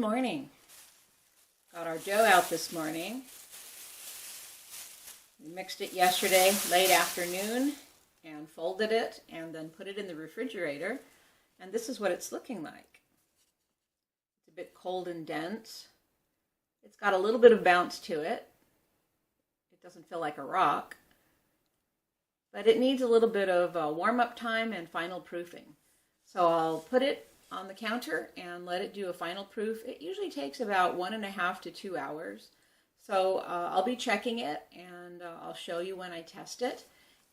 morning. Got our dough out this morning. We mixed it yesterday late afternoon and folded it and then put it in the refrigerator, and this is what it's looking like. It's a bit cold and dense. It's got a little bit of bounce to it. It doesn't feel like a rock, but it needs a little bit of warm-up time and final proofing. So I'll put it on the counter and let it do a final proof. It usually takes about 1.5 to 2 hours. So I'll be checking it, and I'll show you when I test it.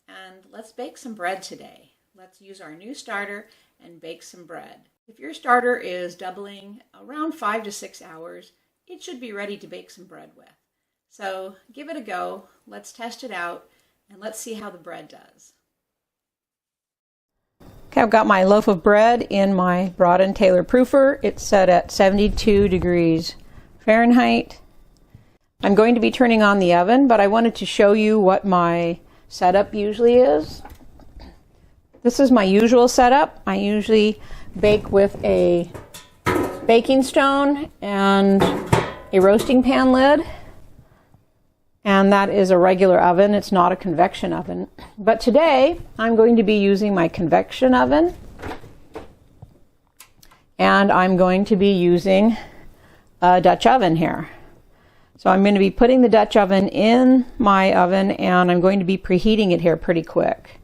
And let's bake some bread today. Let's use our new starter and bake some bread. If your starter is doubling around 5 to 6 hours, it should be ready to bake some bread with. So give it a go. Let's test it out, and let's see how the bread does. Okay, I've got my loaf of bread in my Broad & Taylor proofer. It's set at 72 degrees Fahrenheit. I'm going to be turning on the oven, but I wanted to show you what my setup usually is. This is my usual setup. I usually bake with a baking stone and a roasting pan lid. And that is a regular oven. It's not a convection oven. But today, I'm going to be using my convection oven. And I'm going to be using a Dutch oven here. So I'm going to be putting the Dutch oven in my oven, and I'm going to be preheating it here pretty quick.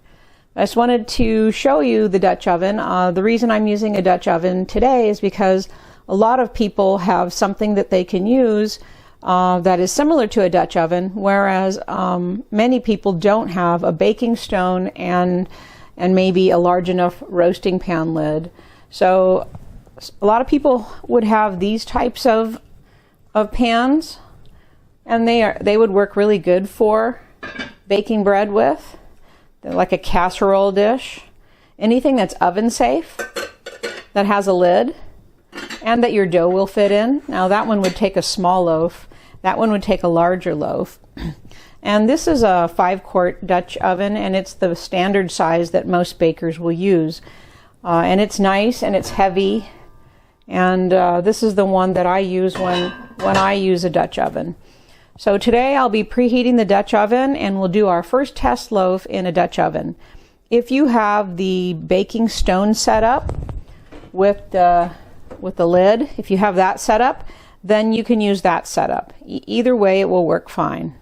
I just wanted to show you the Dutch oven. The reason I'm using a Dutch oven today is because a lot of people have something that they can use that is similar to a Dutch oven, whereas many people don't have a baking stone and maybe a large enough roasting pan lid. So a lot of people would have these types of pans, and they would work really good for baking bread with. They're like a casserole dish. Anything that's oven safe, that has a lid, and that your dough will fit in. Now that one would take a small loaf. That one would take a larger loaf. And this is a 5-quart Dutch oven, and it's the standard size that most bakers will use. And it's nice and it's heavy. And this is the one that I use when I use a Dutch oven. So today I'll be preheating the Dutch oven, and we'll do our first test loaf in a Dutch oven. If you have the baking stone set up with the lid, if you have that set up, then you can use that setup. Either way, it will work fine.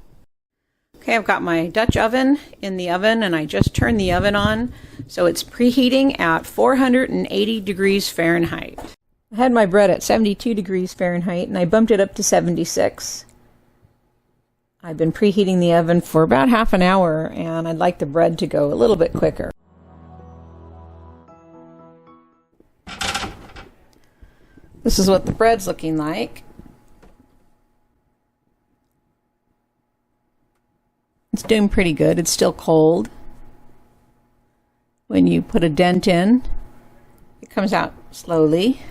Okay, I've got my Dutch oven in the oven, and I just turned the oven on, so it's preheating at 480 degrees Fahrenheit. I had my bread at 72 degrees Fahrenheit, and I bumped it up to 76. I've been preheating the oven for about half an hour, and I'd like the bread to go a little bit quicker. This is what the bread's looking like. It's doing pretty good. It's still cold. When you put a dent in, it comes out slowly,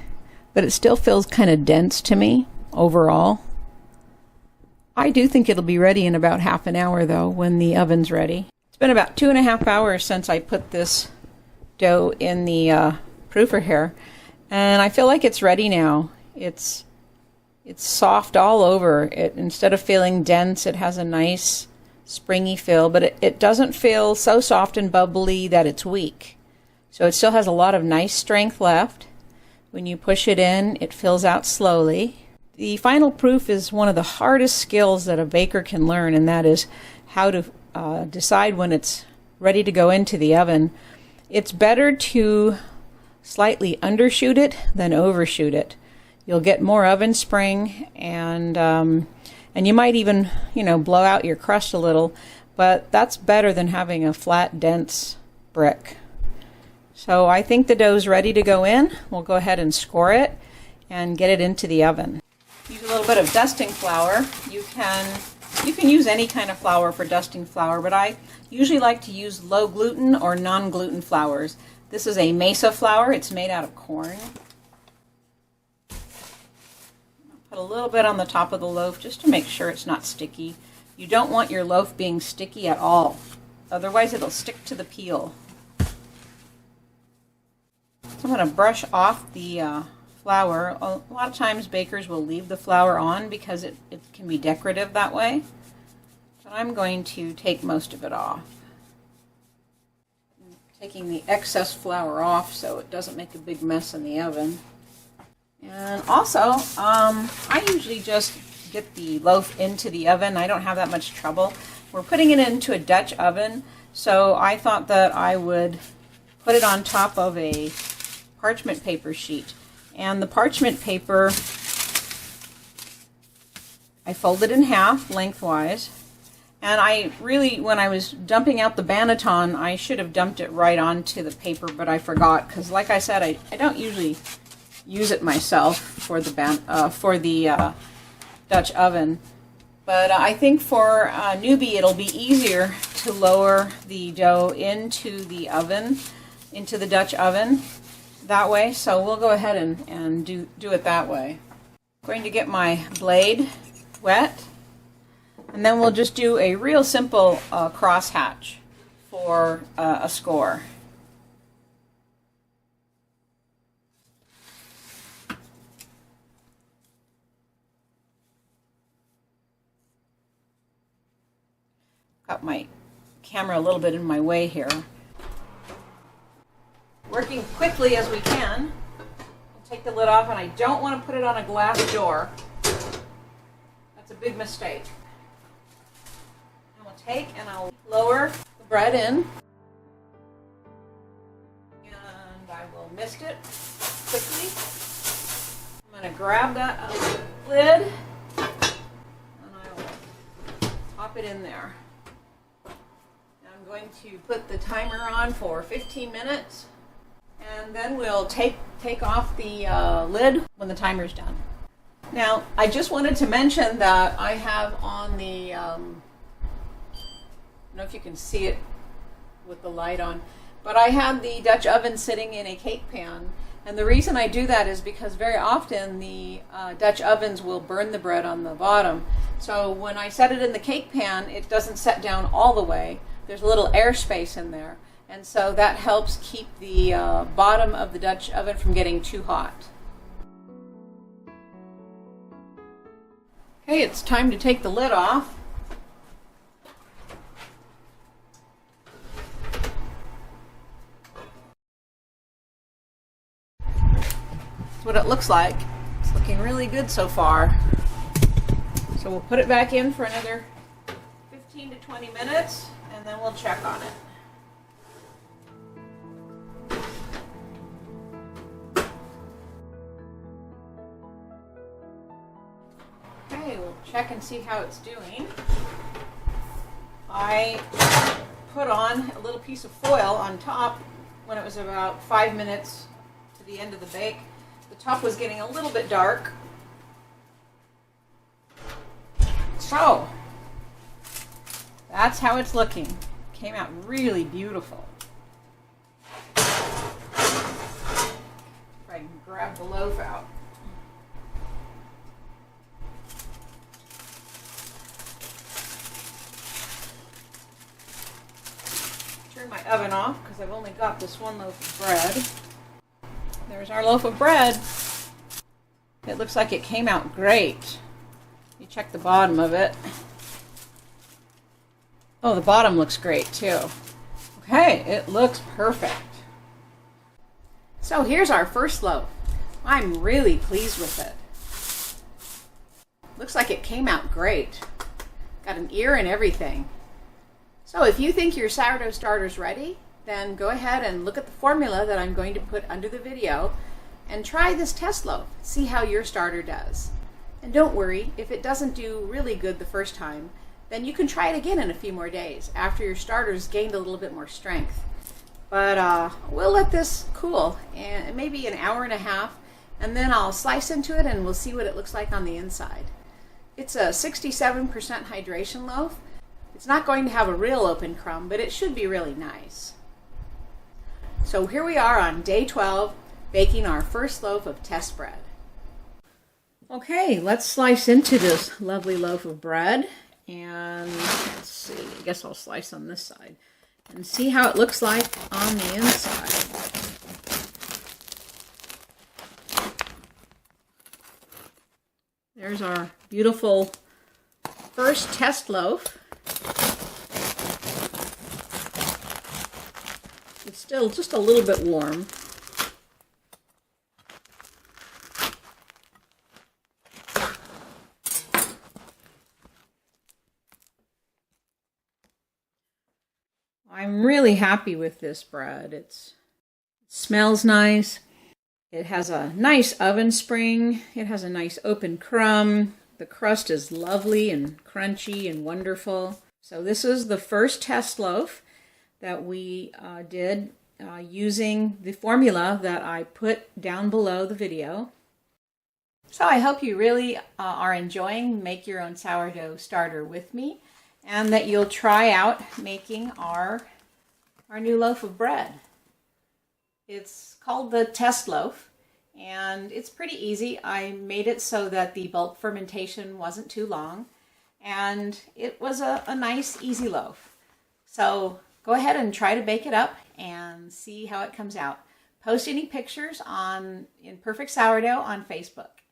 but it still feels kind of dense to me overall. I do think it'll be ready in about half an hour though, when the oven's ready. It's been about 2.5 hours since I put this dough in the proofer here, and I feel like it's ready now. It's soft all over. Instead of feeling dense, it has a nice springy feel, but it doesn't feel so soft and bubbly that it's weak. So it still has a lot of nice strength left. When you push it in, it fills out slowly. The final proof is one of the hardest skills that a baker can learn, and that is how to decide when it's ready to go into the oven. It's better to slightly undershoot it than overshoot it. You'll get more oven spring, and you might even, blow out your crust a little, but that's better than having a flat, dense brick. So I think the dough's ready to go in. We'll go ahead and score it and get it into the oven. Use a little bit of dusting flour. You can use any kind of flour for dusting flour, but I usually like to use low gluten or non-gluten flours. This is a mesa flour. It's made out of corn. Put a little bit on the top of the loaf just to make sure it's not sticky. You don't want your loaf being sticky at all. Otherwise it'll stick to the peel. So I'm going to brush off the flour. A lot of times bakers will leave the flour on because it can be decorative that way. But I'm going to take most of it off. I'm taking the excess flour off so it doesn't make a big mess in the oven. And also, I usually just get the loaf into the oven. I don't have that much trouble. We're putting it into a Dutch oven, so I thought that I would put it on top of a parchment paper sheet. And the parchment paper, I folded in half lengthwise. And I really, when I was dumping out the banneton, I should have dumped it right onto the paper, but I forgot, because like I said, I don't usually use it myself for the Dutch oven. But I think for a newbie, it'll be easier to lower the dough into the oven, into the Dutch oven that way. So we'll go ahead and do it that way. I'm going to get my blade wet, and then we'll just do a real simple crosshatch for a score. Got my camera a little bit in my way here. Working quickly as we can. I'll take the lid off, and I don't want to put it on a glass door. That's a big mistake. And we'll take and I'll lower the bread in. And I will mist it quickly. I'm going to grab that lid and I will pop it in there. I'm going to put the timer on for 15 minutes, and then we'll take off the lid when the timer's done. Now, I just wanted to mention that I have on the, I don't know if you can see it with the light on, but I have the Dutch oven sitting in a cake pan, and the reason I do that is because very often the Dutch ovens will burn the bread on the bottom. So when I set it in the cake pan, it doesn't set down all the way. There's a little airspace in there, and so that helps keep the bottom of the Dutch oven from getting too hot. Okay, it's time to take the lid off. That's what it looks like. It's looking really good so far. So we'll put it back in for another 15 to 20 minutes. And then we'll check on it. Okay, we'll check and see how it's doing. I put on a little piece of foil on top when it was about 5 minutes to the end of the bake. The top was getting a little bit dark. So, that's how it's looking. Came out really beautiful. If I can grab the loaf out. Turn my oven off because I've only got this one loaf of bread. There's our loaf of bread. It looks like it came out great. You check the bottom of it. Oh, the bottom looks great too. Okay, it looks perfect. So here's our first loaf. I'm really pleased with it. Looks like it came out great. Got an ear and everything. So if you think your sourdough starter's ready, then go ahead and look at the formula that I'm going to put under the video and try this test loaf. See how your starter does. And don't worry, if it doesn't do really good the first time, then you can try it again in a few more days after your starter's gained a little bit more strength. But we'll let this cool, and maybe an hour and a half, and then I'll slice into it and we'll see what it looks like on the inside. It's a 67% hydration loaf. It's not going to have a real open crumb, but it should be really nice. So here we are on day 12, baking our first loaf of test bread. Okay, let's slice into this lovely loaf of bread. And let's see, I guess I'll slice on this side and see how it looks like on the inside. There's our beautiful first test loaf. It's still just a little bit warm. I'm really happy with this bread. It smells nice. It has a nice oven spring. It has a nice open crumb. The crust is lovely and crunchy and wonderful. So this is the first test loaf that we did using the formula that I put down below the video. So I hope you really are enjoying Make Your Own Sourdough Starter with me, and that you'll try out making our new loaf of bread. It's called the test loaf, and it's pretty easy. I made it so that the bulk fermentation wasn't too long, and it was a nice, easy loaf. So go ahead and try to bake it up and see how it comes out. Post any pictures in Perfect Sourdough on Facebook.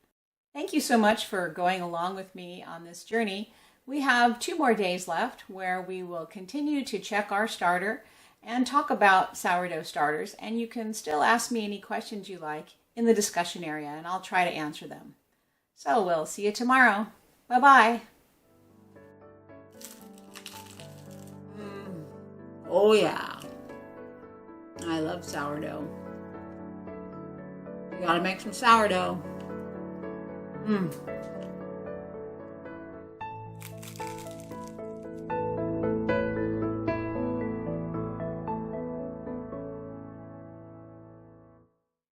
Thank you so much for going along with me on this journey. We have 2 more days left where we will continue to check our starter and talk about sourdough starters, and you can still ask me any questions you like in the discussion area, and I'll try to answer them. So we'll see you tomorrow. Bye-bye. Oh yeah, I love sourdough. You gotta make some sourdough.